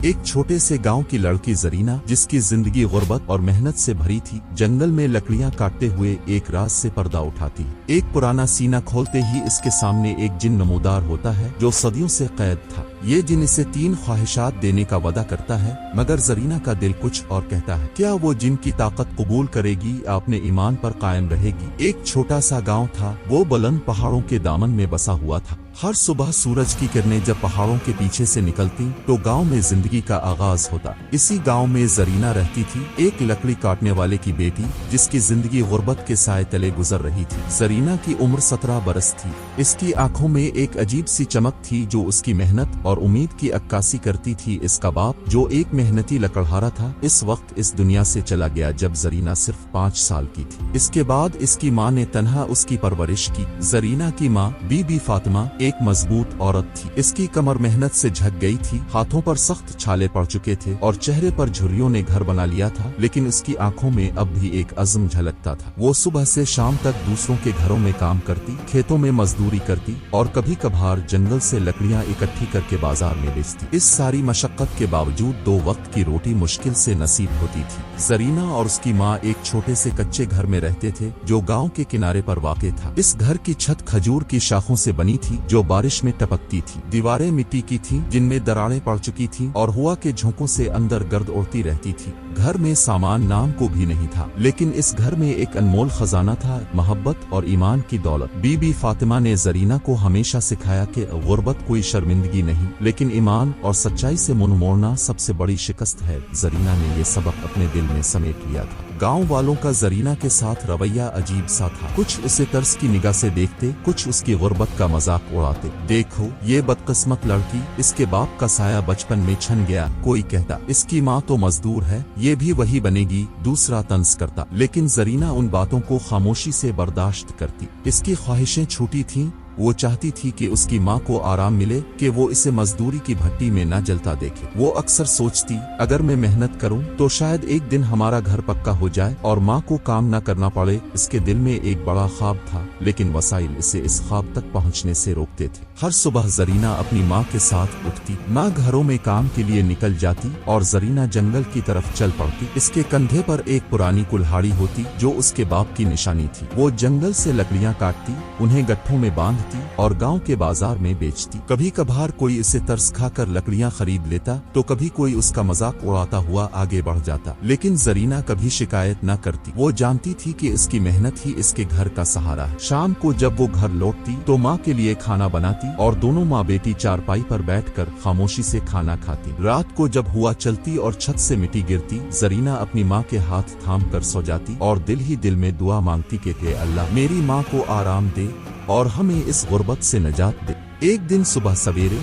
एक छोटे से गांव की लड़की जरीना, जिसकी जिंदगी गुर्बत और मेहनत से भरी थी, जंगल में लकड़ियां काटते हुए एक राज से पर्दा उठाती है। एक पुराना सीना खोलते ही इसके सामने एक जिन नमूदार होता है जो सदियों से कैद था। ये जिन इसे 3 ख्वाहिशात देने का वादा करता है, मगर जरीना का दिल कुछ और कहता है। क्या वो जिन की ताकत कबूल करेगी या अपने ईमान पर कायम रहेगी? एक छोटा सा गाँव था, वो बुलंद पहाड़ों के दामन में बसा हुआ था। हर सुबह सूरज की किरणें जब पहाड़ों के पीछे से निकलती तो गांव में जिंदगी का आगाज होता। इसी गांव में जरीना रहती थी, एक लकड़ी काटने वाले की बेटी, जिसकी जिंदगी गुर्बत के साए तले गुजर रही थी। जरीना की उम्र 17 बरस थी। इसकी आंखों में एक अजीब सी चमक थी जो उसकी मेहनत और उम्मीद की अक्कासी करती थी। इसका बाप, जो एक मेहनती लकड़हारा था, इस वक्त इस दुनिया से चला गया जब जरीना सिर्फ 5 साल की थी। इसके बाद इसकी माँ ने तन्हा उसकी परवरिश की। जरीना की माँ बीबी फातिमा एक मजबूत औरत थी। इसकी कमर मेहनत से झक गई थी, हाथों पर सख्त छाले पड़ चुके थे और चेहरे पर झुर्रियों ने घर बना लिया था, लेकिन उसकी आंखों में अब भी एक अज़्म झलकता था। वो सुबह से शाम तक दूसरों के घरों में काम करती, खेतों में मजदूरी करती और कभी कभार जंगल से लकड़ियां इकट्ठी करके बाजार में बेचती। इस सारी मशक्कत के बावजूद 2 वक्त की रोटी मुश्किल से नसीब होती थी। जरीना और उसकी माँ एक छोटे से कच्चे घर में रहते थे जो गाँव के किनारे पर वाक़ था। इस घर की छत खजूर की शाखों से बनी थी जो बारिश में टपकती थी। दीवारें मिट्टी की थीं जिनमें दरारें पड़ चुकी थीं और हवा के झोंकों से अंदर गर्द उड़ती रहती थी। घर में सामान नाम को भी नहीं था, लेकिन इस घर में एक अनमोल खजाना था, मोहब्बत और ईमान की दौलत। बीबी फातिमा ने जरीना को हमेशा सिखाया कि गुर्बत कोई शर्मिंदगी नहीं, लेकिन ईमान और सच्चाई से मुंह मोड़ना सबसे बड़ी शिकस्त है। जरीना ने ये सबक अपने दिल में समेट लिया था। गांव वालों का जरीना के साथ रवैया अजीब सा था। कुछ उसे तरस की निगाह से देखते, कुछ उसकी गुर्बत का मजाक उड़ाते। देखो ये बदकिस्मत लड़की, इसके बाप का साया बचपन में छन गया। कोई कहता इसकी माँ तो मजदूर है, ये भी वही बनेगी। दूसरा तंज करता, लेकिन जरीना उन बातों को खामोशी से बर्दाश्त करती। इसकी ख्वाहिशें छूटी थीं। वो चाहती थी कि उसकी माँ को आराम मिले, कि वो इसे मजदूरी की भट्टी में न जलता देखे। वो अक्सर सोचती, अगर मैं मेहनत करूं तो शायद एक दिन हमारा घर पक्का हो जाए और माँ को काम न करना पड़े। इसके दिल में एक बड़ा ख्वाब था, लेकिन वसाइल इसे इस ख्वाब तक पहुँचने से रोकते थे। हर सुबह जरीना अपनी माँ के साथ उठती, माँ घरों में काम के लिए निकल जाती और जरीना जंगल की तरफ चल पड़ती। इसके कंधे पर एक पुरानी कुल्हाड़ी होती जो उसके बाप की निशानी थी। वो जंगल से लकड़ियाँ काटती, उन्हें गट्ठों में बांधती और गांव के बाजार में बेचती। कभी कभार कोई इसे तरस खाकर लकड़ियां खरीद लेता तो कभी कोई उसका मजाक उड़ाता हुआ आगे बढ़ जाता, लेकिन जरीना कभी शिकायत न करती। वो जानती थी कि इसकी मेहनत ही इसके घर का सहारा है। शाम को जब वो घर लौटती तो माँ के लिए खाना बनाती और दोनों माँ बेटी चारपाई पर बैठकर खामोशी से खाना खाती। रात को जब हुआ चलती और छत से मिट्टी गिरती, जरीना अपनी माँ के हाथ थाम कर सो जाती और दिल ही दिल में दुआ मांगती कि अल्लाह मेरी माँ को आराम दे और हमें इस गुर्बत से निजात दे। एक दिन सुबह सवेरे,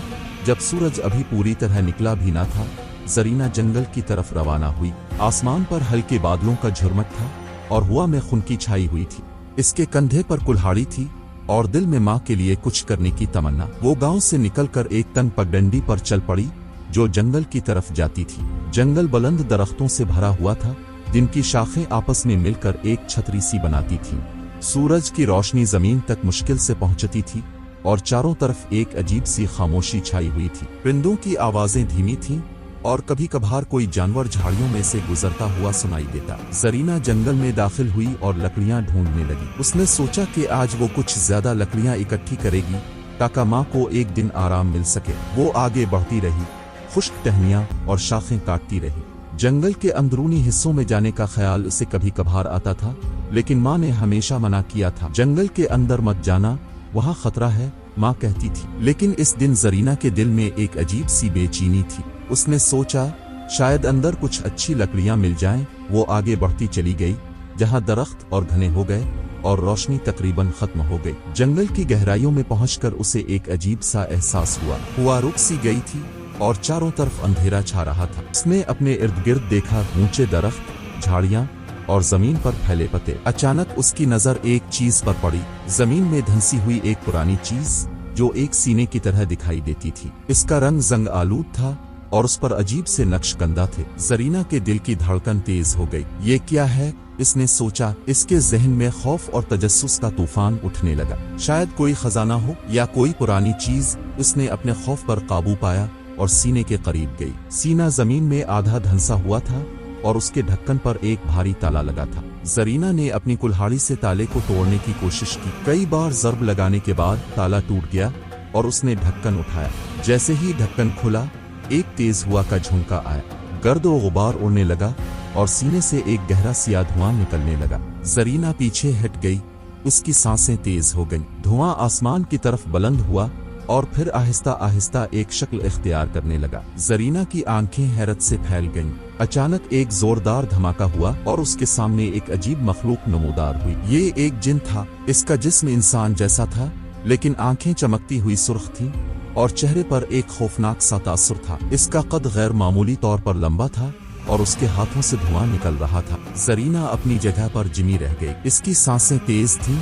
जब सूरज अभी पूरी तरह निकला भी ना था, जरीना जंगल की तरफ रवाना हुई। आसमान पर हल्के बादलों का झुरमुट था और हवा में खुनकी छाई हुई थी। इसके कंधे पर कुल्हाड़ी थी और दिल में माँ के लिए कुछ करने की तमन्ना। वो गांव से निकलकर एक तंग पगडंडी पर चल पड़ी जो जंगल की तरफ जाती थी। जंगल बुलंद दरख्तों से भरा हुआ था, जिनकी शाखें आपस में मिलकर एक छतरी सी बनाती थीं। सूरज की रोशनी जमीन तक मुश्किल से पहुंचती थी और चारों तरफ एक अजीब सी खामोशी छाई हुई थी। परिंदों की आवाजें धीमी थीं और कभी कभार कोई जानवर झाड़ियों में से गुजरता हुआ सुनाई देता। जरीना जंगल में दाखिल हुई और लकड़ियां ढूंढने लगी। उसने सोचा कि आज वो कुछ ज्यादा लकड़ियां इकट्ठी करेगी ताकि माँ को एक दिन आराम मिल सके। वो आगे बढ़ती रही, खुश्क टहनियां और शाखें काटती रही। जंगल के अंदरूनी हिस्सों में जाने का ख्याल उसे कभी कभार आता था, लेकिन माँ ने हमेशा मना किया था। जंगल के अंदर मत जाना, वहाँ खतरा है, माँ कहती थी। लेकिन इस दिन जरीना के दिल में एक अजीब सी बेचैनी थी। उसने सोचा शायद अंदर कुछ अच्छी लकड़ियाँ मिल जाएं। वो आगे बढ़ती चली गई, जहाँ दरख्त और घने हो गए और रोशनी तकरीबन खत्म हो गई। जंगल की गहराइयों में पहुंचकर उसे एक अजीब सा एहसास हुआ। हवा रुक सी गई थी और चारों तरफ अंधेरा छा रहा था। उसने अपने इर्द गिर्द देखा, ऊंचे दरख्त, झाड़ियां और जमीन पर फैले पत्ते। अचानक उसकी नजर एक चीज पर पड़ी, जमीन में धंसी हुई एक पुरानी चीज जो एक सीने की तरह दिखाई देती थी। इसका रंग जंग आलूद था और उस पर अजीब से नक्शकंदा थे। जरीना के दिल की धड़कन तेज हो गई। ये क्या है? इसने सोचा। इसके जहन में खौफ और तजस्सुस का तूफान उठने लगा। शायद कोई खजाना हो या कोई पुरानी चीज। उसने अपने खौफ पर काबू पाया और सीने के करीब गई। सीना जमीन में आधा धंसा हुआ था और उसके ढक्कन पर एक भारी ताला लगा था। जरीना ने अपनी कुल्हाड़ी से ताले को तोड़ने की कोशिश की। कई बार ज़र्ब लगाने के बाद ताला टूट गया और उसने ढक्कन उठाया। जैसे ही ढक्कन खुला, एक तेज हवा का झोंका आया, गर्द और गुबार उड़ने लगा और सीने से एक गहरा सिया धुआं निकलने लगा। जरीना पीछे हट गई, उसकी सांसें तेज हो गईं। धुआं आसमान की तरफ बुलंद हुआ और फिर आहिस्ता आहिस्ता एक शक्ल इख्तियार करने लगा। जरीना की आंखें हैरत से फैल गईं। अचानक एक जोरदार धमाका हुआ और उसके सामने एक अजीब मखलूक नमूदार हुई। ये एक जिन था। इसका जिस्म इंसान जैसा था, लेकिन आंखें चमकती हुई सुर्ख थीं और चेहरे पर एक खौफनाक सा तासुर था। इसका कद गैर मामूली तौर पर लंबा था और उसके हाथों से धुआं निकल रहा था। जरीना अपनी जगह पर जिमी रह गई। इसकी सांसें तेज थीं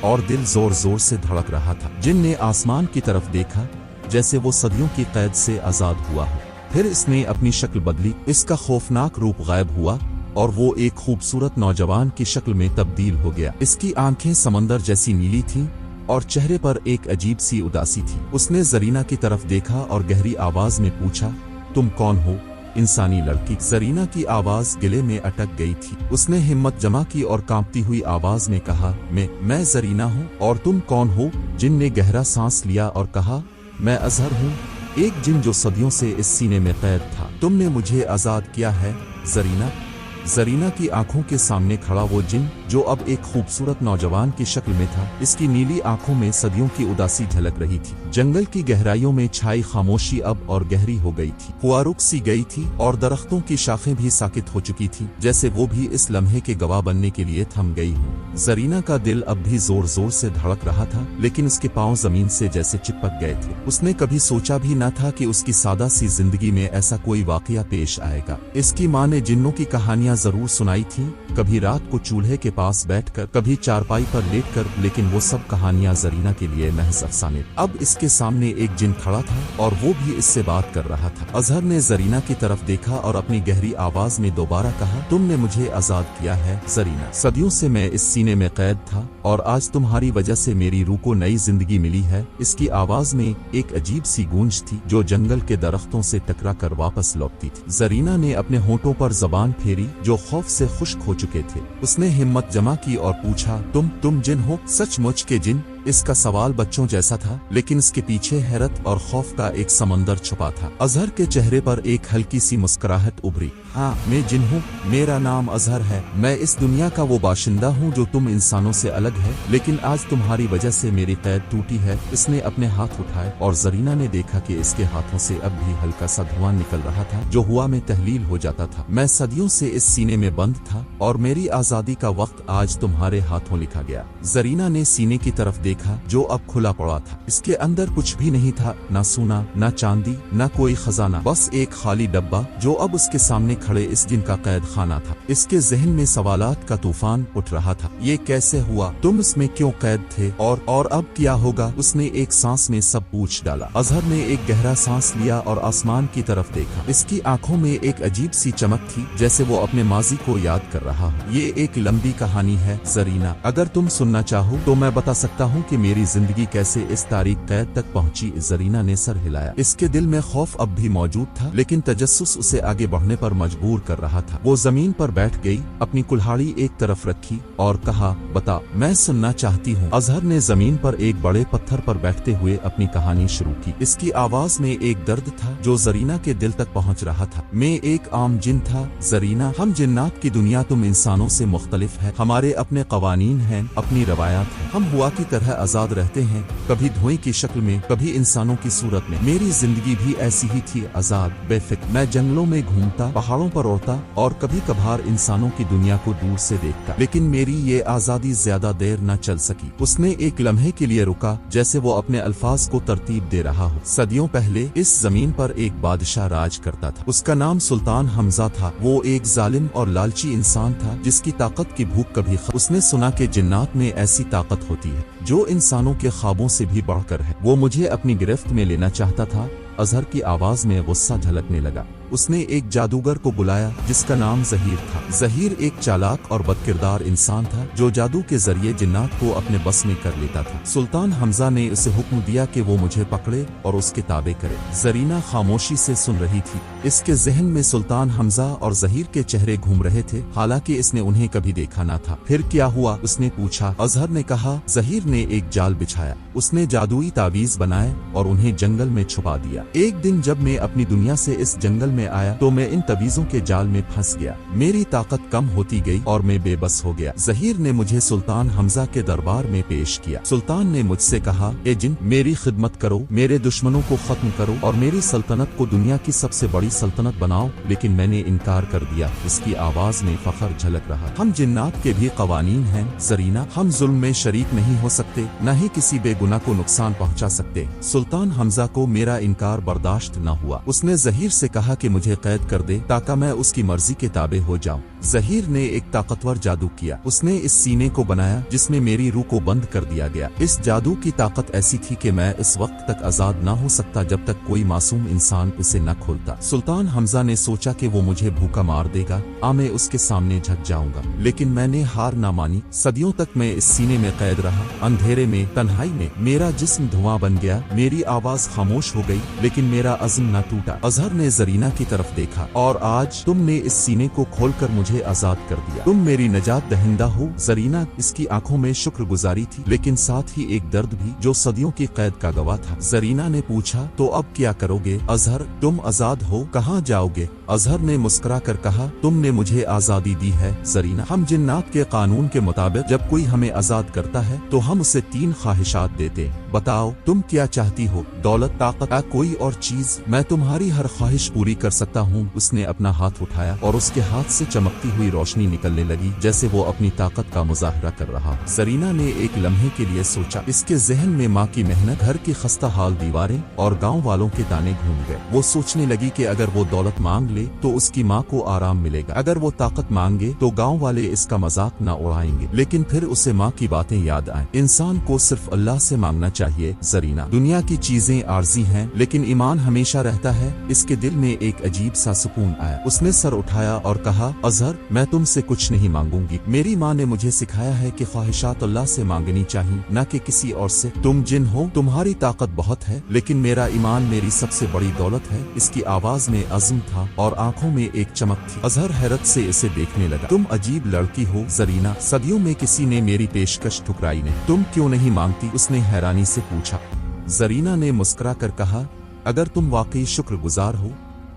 और दिल जोर जोर से धड़क रहा था। जिन ने आसमान की तरफ देखा, जैसे वो सदियों की कैद से आजाद हुआ हो। फिर इसने अपनी शक्ल बदली। इसका खौफनाक रूप गायब हुआ और वो एक खूबसूरत नौजवान की शक्ल में तब्दील हो गया। इसकी आंखें समंदर जैसी नीली थीं और चेहरे पर एक अजीब सी उदासी थी। उसने जरीना की तरफ देखा और गहरी आवाज में पूछा, तुम कौन हो इंसानी लड़की? जरीना की आवाज गिले में अटक गई थी। उसने हिम्मत जमा की और कांपती हुई आवाज में कहा, मैं जरीना हूँ। और तुम कौन हो? जिन ने गहरा सांस लिया और कहा, मैं अजहर हूँ, एक जिन जो सदियों से इस सीने में कैद था। तुमने मुझे आजाद किया है जरीना। जरीना की आंखों के सामने खड़ा वो जिन, जो अब एक खूबसूरत नौजवान की शक्ल में था। इसकी नीली आंखों में सदियों की उदासी झलक रही थी। जंगल की गहराइयों में छाई खामोशी अब और गहरी हो गई थी। हवा रुक सी गई थी और दरख्तों की शाखें भी साकित हो चुकी थी, जैसे वो भी इस लम्हे के गवाह बनने के लिए थम गई हो। जरीना का दिल अब भी जोर जोर से धड़क रहा था, लेकिन उसके पांव जमीन से जैसे चिपक गए थे। उसने कभी सोचा भी न था कि उसकी सादा सी जिंदगी में ऐसा कोई वाकया पेश आएगा। इसकी माँ ने जिन्नों की कहानियां जरूर सुनाई थी, कभी रात को चूल्हे के पास बैठकर, कभी चारपाई पर लेटकर, लेकिन वो सब कहानियां जरीना के लिए महज अफसाने। अब इसके सामने एक जिन खड़ा था और वो भी इससे बात कर रहा था। अजहर ने जरीना की तरफ देखा और अपनी गहरी आवाज में दोबारा कहा, तुमने मुझे आजाद किया है जरीना। सदियों से मैं इस सीने में कैद था और आज तुम्हारी वजह से मेरी रूह को नई जिंदगी मिली है। इसकी आवाज में एक अजीब सी गूंज थी जो जंगल के दरख्तों से टकरा कर वापस लौटती थी। जरीना ने अपने होंठों पर जबान फेरी, जो खौफ से खुश्क हो चुके थे। उसने हिम्मत जमा की और पूछा, तुम जिन हो? सचमुच के जिन? इसका सवाल बच्चों जैसा था, लेकिन इसके पीछे हैरत और खौफ का एक समंदर छुपा था। अजहर के चेहरे पर एक हल्की सी मुस्कुराहट उभरी। हाँ, मैं जिन हूँ, मेरा नाम अजहर है। मैं इस दुनिया का वो बाशिंदा हूँ जो तुम इंसानों से अलग है, लेकिन आज तुम्हारी वजह से मेरी कैद टूटी है। इसने अपने हाथ उठाए और जरीना ने देखा कि इसके हाथों से अब भी हल्का सा धुआं निकल रहा था, जो हवा में तहलील हो जाता था। मैं सदियों से इस सीने में बंद था और मेरी आजादी का वक्त आज तुम्हारे हाथों लिखा गया। जरीना ने सीने की तरफ देखा, जो अब खुला पड़ा था। इसके अंदर कुछ भी नहीं था, ना सोना, ना चांदी, ना कोई खजाना, बस एक खाली डब्बा जो अब उसके सामने खड़े इस जिन का कैद खाना था। इसके जहन में सवालात का तूफान उठ रहा था। ये कैसे हुआ? तुम इसमें क्यों कैद थे? और अब क्या होगा? उसने एक सांस में सब पूछ डाला। अजहर ने एक गहरा सांस लिया और आसमान की तरफ देखा। इसकी आंखों में एक अजीब सी चमक थी, जैसे वो अपने माजी को याद कर रहा हो। ये एक लंबी कहानी है जरीना, अगर तुम सुनना चाहो तो मैं बता सकता हूँ कि मेरी जिंदगी कैसे इस तारीख कैद तक पहुंची। जरीना ने सर हिलाया। इसके दिल में खौफ अब भी मौजूद था, लेकिन तजस्सुस उसे आगे बढ़ने पर मजबूर कर रहा था। वो जमीन पर बैठ गई, अपनी कुल्हाड़ी एक तरफ रखी और कहा, बता, मैं सुनना चाहती हूँ। अजहर ने जमीन पर एक बड़े पत्थर पर बैठते हुए अपनी कहानी शुरू की। इसकी आवाज में एक दर्द था जो जरीना के दिल तक पहुँच रहा था। मैं एक आम जिन था जरीना। हम जिन्नात की दुनिया तुम इंसानों से मुख्तलिफ है। हमारे अपने कवानीन हैं, अपनी रवायात हैं। हम हुआ की तरह आजाद रहते हैं, कभी धुएं की शक्ल में, कभी इंसानों की सूरत में। मेरी जिंदगी भी ऐसी ही थी, आजाद, बेफिक्र। मैं जंगलों में घूमता, पहाड़ों पर उड़ता और कभी कभार इंसानों की दुनिया को दूर से देखता, लेकिन मेरी ये आजादी ज्यादा देर न चल सकी। उसने एक लम्हे के लिए रुका, जैसे वो अपने अल्फाज को तरतीब दे रहा हो। सदियों पहले इस जमीन पर एक बादशाह राज करता था। उसका नाम सुल्तान हमजा था। वो एक जालिम और लालची इंसान था, जिसकी ताकत की भूख कभी उसने सुना कि जिन्नात में ऐसी ताकत होती है जो इंसानों के ख्वाबों से भी बढ़कर है। वो मुझे अपनी गिरफ्त में लेना चाहता था। अजहर की आवाज में गुस्सा झलकने लगा। उसने एक जादूगर को बुलाया जिसका नाम जहीर था। जहीर एक चालाक और बदकिरदार इंसान था जो जादू के जरिए जिन्नात को अपने बस में कर लेता था। सुल्तान हमजा ने उसे हुक्म दिया कि वो मुझे पकड़े और उसके ताबे करे। जरीना खामोशी से सुन रही थी। इसके जहन में सुल्तान हमजा और जहीर के चेहरे घूम रहे थे, हालांकि इसने उन्हें कभी देखा न था। फिर क्या हुआ? उसने पूछा। अजहर ने कहा। जहीर ने एक जाल बिछाया, उसने जादुई तावीज बनाए और उन्हें जंगल में छुपा दिया। एक दिन जब मैं अपनी दुनिया से इस जंगल में आया तो मैं इन तवीजों के जाल में फंस गया। मेरी ताकत कम होती गई और मैं बेबस हो गया। जहीर ने मुझे सुल्तान हमजा के दरबार में पेश किया। सुल्तान ने मुझसे कहा, ए जिन, मेरी खिदमत करो, मेरे दुश्मनों को खत्म करो और मेरी सल्तनत को दुनिया की सबसे बड़ी सल्तनत बनाओ। लेकिन मैंने इनकार कर दिया। इसकी आवाज में फख्र झलक रहा। हम जिन्नात के भी कवानीन हैं जरीना, हम जुल्म में शरीक नहीं हो सकते, न ही किसी बेगुनाह को नुकसान पहुंचा सकते। सुल्तान हमजा को मेरा इनकार बर्दाश्त न हुआ। उसने जहीर से कहा कि मुझे कैद कर दे ताकि मैं उसकी मर्जी के ताबे हो जाऊं। जहीर ने एक ताकतवर जादू किया। उसने इस सीने को बनाया जिसमें मेरी रूह को बंद कर दिया गया। इस जादू की ताकत ऐसी थी कि मैं इस वक्त तक आजाद न हो सकता जब तक कोई मासूम इंसान उसे न खोलता। सुल्तान हमजा ने सोचा कि वो मुझे भूखा मार देगा, मैं उसके सामने झुक जाऊंगा, लेकिन मैंने हार न मानी। सदियों तक मैं इस सीने में कैद रहा। अंधेरे में, तन्हाई में मेरा जिस्म धुआं बन गया, मेरी आवाज खामोश हो गई, लेकिन मेरा अज़्म न टूटा। अजहर ने जरीना की तरफ देखा। और आज तुमने इस सीने को खोलकर मुझे आजाद कर दिया। तुम मेरी नजात दहिंदा हो। जरीना, इसकी आंखों में शुक्रगुजारी थी, लेकिन साथ ही एक दर्द भी जो सदियों की कैद का गवाह था। जरीना ने पूछा, तो अब क्या करोगे? अजहर, तुम आजाद हो, कहाँ जाओगे? अजहर ने मुस्कुरा कर कहा, तुमने मुझे आजादी दी है जरीना। हम जिन्नात के कानून के मुताबिक जब कोई हमें आजाद करता है तो हम उसे 3 ख्वाहिशात देते। बताओ तुम क्या चाहती हो? दौलत, ताकत या कोई और चीज? मैं तुम्हारी हर ख्वाहिश पूरी कर सकता हूँ। उसने अपना हाथ उठाया और उसके हाथ से चमकती हुई रोशनी निकलने लगी जैसे वो अपनी ताकत का मुजाहरा कर रहा। जरीना ने एक लम्हे के लिए सोचा। इसके जहन में माँ की मेहनत, घर की खस्ता हाल दीवारें और गाँव वालों के ताने घूम गए। वो सोचने लगी कि अगर वो दौलत मांग ले तो उसकी माँ को आराम मिलेगा, अगर वो ताकत मांगे तो गाँव वाले इसका मजाक न उड़ाएंगे। लेकिन फिर उसे माँ की बातें याद आए। इंसान को सिर्फ अल्लाह से मांगना चाहिए जरीना। दुनिया की चीजें आर्जी हैं, लेकिन ईमान हमेशा रहता है। इसके दिल में एक अजीब सा सुकून आया। उसने सर उठाया और कहा, अजहर, मैं तुमसे कुछ नहीं मांगूंगी। मेरी माँ ने मुझे सिखाया है कि ख्वाहिशात अल्लाह से मांगनी चाहिए, न कि किसी और से। तुम जिन हो, तुम्हारी ताकत बहुत है, लेकिन मेरा ईमान मेरी सबसे बड़ी दौलत है। इसकी आवाज में अज़्म था और आंखों में एक चमक थी। अजहर हैरत से इसे देखने लगा। तुम अजीब लड़की हो जरीना, सदियों में किसी ने मेरी पेशकश ठुकराई नहीं, तुम क्यों नहीं मांगती? उसने हैरानी से पूछा। जरीना ने मुस्कुरा कर कहा, अगर तुम वाकई शुक्रगुजार हो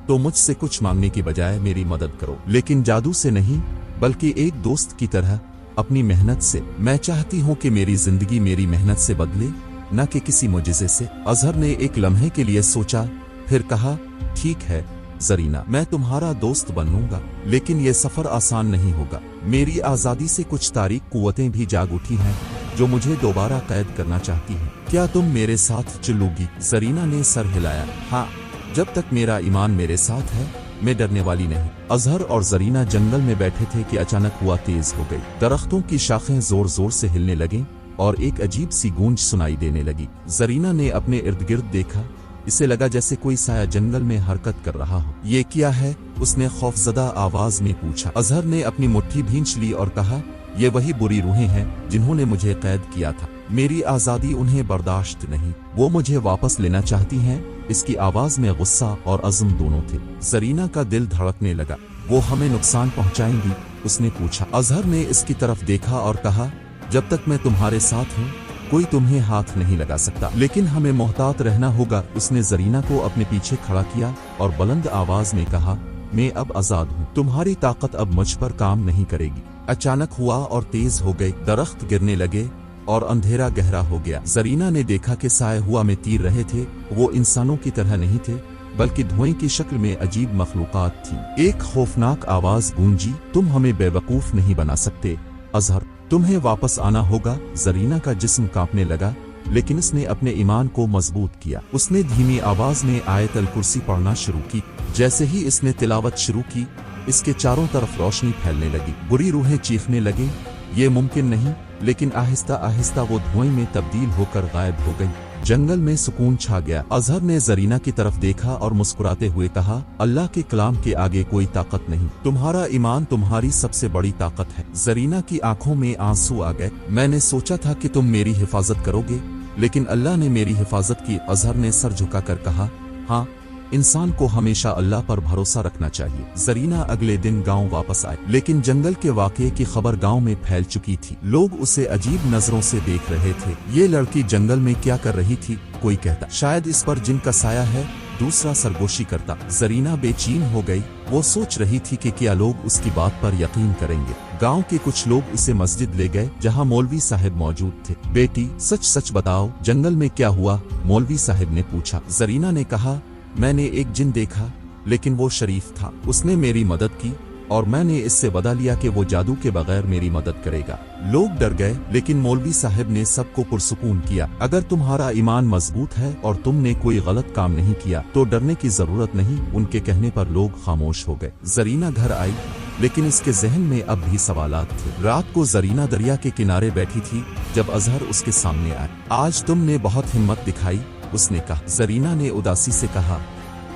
तो मुझसे कुछ मांगने की बजाय मेरी मदद करो, लेकिन जादू से नहीं, बल्कि एक दोस्त की तरह, अपनी मेहनत से। मैं चाहती हूँ कि मेरी जिंदगी मेरी मेहनत से बदले, न कि किसी मुजिज़े से। अजहर ने एक लम्हे के लिए सोचा, फिर कहा, ठीक है जरीना, मैं तुम्हारा दोस्त बनूंगा, लेकिन यह सफर आसान नहीं होगा। मेरी आजादी से कुछ तारीक कुव्वतें भी जाग उठी हैं जो मुझे दोबारा कैद करना चाहती हैं। क्या तुम मेरे साथ चलोगी? जरीना ने सर हिलाया। हाँ, जब तक मेरा ईमान मेरे साथ है, मैं डरने वाली नहीं। अजहर और जरीना जंगल में बैठे थे कि अचानक हुआ तेज हो गई। दरख्तों की शाखें जोर जोर से हिलने लगीं और एक अजीब सी गूंज सुनाई देने लगी। जरीना ने अपने इर्द गिर्द देखा। इसे लगा जैसे कोई साया जंगल में हरकत कर रहा हो। ये क्या है? उसने खौफजदा आवाज में पूछा। अजहर ने अपनी मुट्ठी भींच ली और कहा, ये वही बुरी रूहें हैं जिन्होंने मुझे कैद किया था। मेरी आजादी उन्हें बर्दाश्त नहीं, वो मुझे वापस लेना चाहती हैं। इसकी आवाज में गुस्सा और अज़्म दोनों थे। जरीना का दिल धड़कने लगा। वो हमें नुकसान पहुंचाएंगी? उसने पूछा। अजहर ने इसकी तरफ देखा और कहा, जब तक मैं तुम्हारे साथ हूँ कोई तुम्हें हाथ नहीं लगा सकता, लेकिन हमें मोहतात रहना होगा। उसने जरीना को अपने पीछे खड़ा किया और बुलंद आवाज में कहा, मैं अब आजाद हूँ, तुम्हारी ताकत अब मुझ पर काम नहीं करेगी। अचानक हुआ और तेज हो गए। दरख्त गिरने लगे और अंधेरा गहरा हो गया। जरीना ने देखा कि साए हुआ में तीर रहे थे। वो इंसानों की तरह नहीं थे, बल्कि धुएं की शक्ल में अजीब मखलूकात थी। एक खौफनाक आवाज गूंजी, तुम हमें बेवकूफ नहीं बना सकते अजहर, तुम्हें वापस आना होगा। जरीना का जिस्म कांपने लगा, लेकिन इसने अपने ईमान को मजबूत किया। उसने धीमी आवाज में आयत अल कुर्सी पढ़ना शुरू की। जैसे ही इसने तिलावत शुरू की, इसके चारों तरफ रोशनी फैलने लगी। बुरी रूहें चीखने लगी, ये मुमकिन नहीं, लेकिन आहिस्ता आहिस्ता वो धुएं में तब्दील होकर गायब हो गई। जंगल में सुकून छा गया। अजहर ने जरीना की तरफ देखा और मुस्कुराते हुए कहा, अल्लाह के कलाम के आगे कोई ताकत नहीं। तुम्हारा ईमान तुम्हारी सबसे बड़ी ताकत है। जरीना की आंखों में आंसू आ गए। मैंने सोचा था कि तुम मेरी हिफाजत करोगे, लेकिन अल्लाह ने मेरी हिफाजत की। अजहर ने सर झुकाकर कहा, हाँ, इंसान को हमेशा अल्लाह पर भरोसा रखना चाहिए। जरीना अगले दिन गांव वापस आए, लेकिन जंगल के वाक़ये की खबर गांव में फैल चुकी थी। लोग उसे अजीब नजरों से देख रहे थे। ये लड़की जंगल में क्या कर रही थी? कोई कहता शायद इस पर जिन का साया है, दूसरा सरगोशी करता। जरीना बेचैन हो गई। वो सोच रही थी कि क्या लोग उसकी बात पर यकीन करेंगे। गांव के कुछ लोग उसे मस्जिद ले गए, जहां मौलवी साहब मौजूद थे। बेटी, सच सच बताओ, जंगल में क्या हुआ? मौलवी साहब ने पूछा। जरीना ने कहा, मैंने एक जिन देखा, लेकिन वो शरीफ था। उसने मेरी मदद की और मैंने इससे वादा लिया कि वो जादू के बगैर मेरी मदद करेगा। लोग डर गए, लेकिन मौलवी साहब ने सबको पुरसुकून किया। अगर तुम्हारा ईमान मजबूत है और तुमने कोई गलत काम नहीं किया तो डरने की जरूरत नहीं। उनके कहने पर लोग खामोश हो गए। जरीना घर आई, लेकिन इसके जहन में अब भी सवालात थे। रात को जरीना दरिया के किनारे बैठी थी जब अजहर उसके सामने आए। आज तुमने बहुत हिम्मत दिखाई, उसने कहा। जरीना ने उदासी से कहा,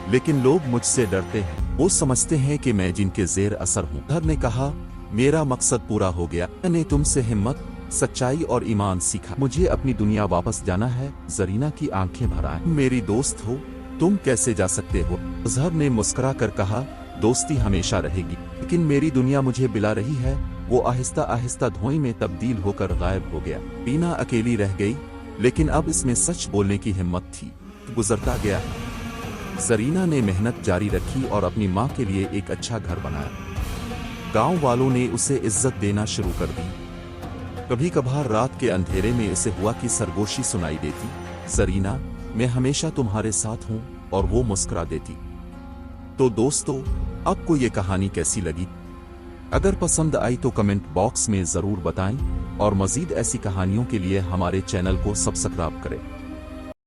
लेकिन लोग मुझसे डरते हैं। वो समझते हैं कि मैं जिनके जेर असर हूँ। अजहर ने कहा, मेरा मकसद पूरा हो गया। मैंने तुमसे हिम्मत, सच्चाई और ईमान सीखा। मुझे अपनी दुनिया वापस जाना है। जरीना की आंखें भर आईं। मेरी दोस्त हो, तुम कैसे जा सकते हो? अजहर ने मुस्कुरा कर कहा, दोस्ती हमेशा रहेगी, लेकिन मेरी दुनिया मुझे बिला रही है। वो आहिस्ता आहिस्ता धुएं में तब्दील होकर गायब हो गया। बीना अकेली रह गई, लेकिन अब इसमें सच बोलने की हिम्मत थी। गुजरता गया। जरीना ने मेहनत जारी रखी और अपनी माँ के लिए एक अच्छा घर बनाया। गांव वालों ने उसे इज्जत देना शुरू कर दी। कभी कभार रात के अंधेरे में इसे हुआ कि सरगोशी सुनाई देती, जरीना, मैं हमेशा तुम्हारे साथ हूँ, और वो मुस्कुरा देती। तो दोस्तों, आपको ये कहानी कैसी लगी? अगर पसंद आई तो कमेंट बॉक्स में जरूर बताएं और मजीद ऐसी कहानियों के लिए हमारे चैनल को सब्सक्राइब करें।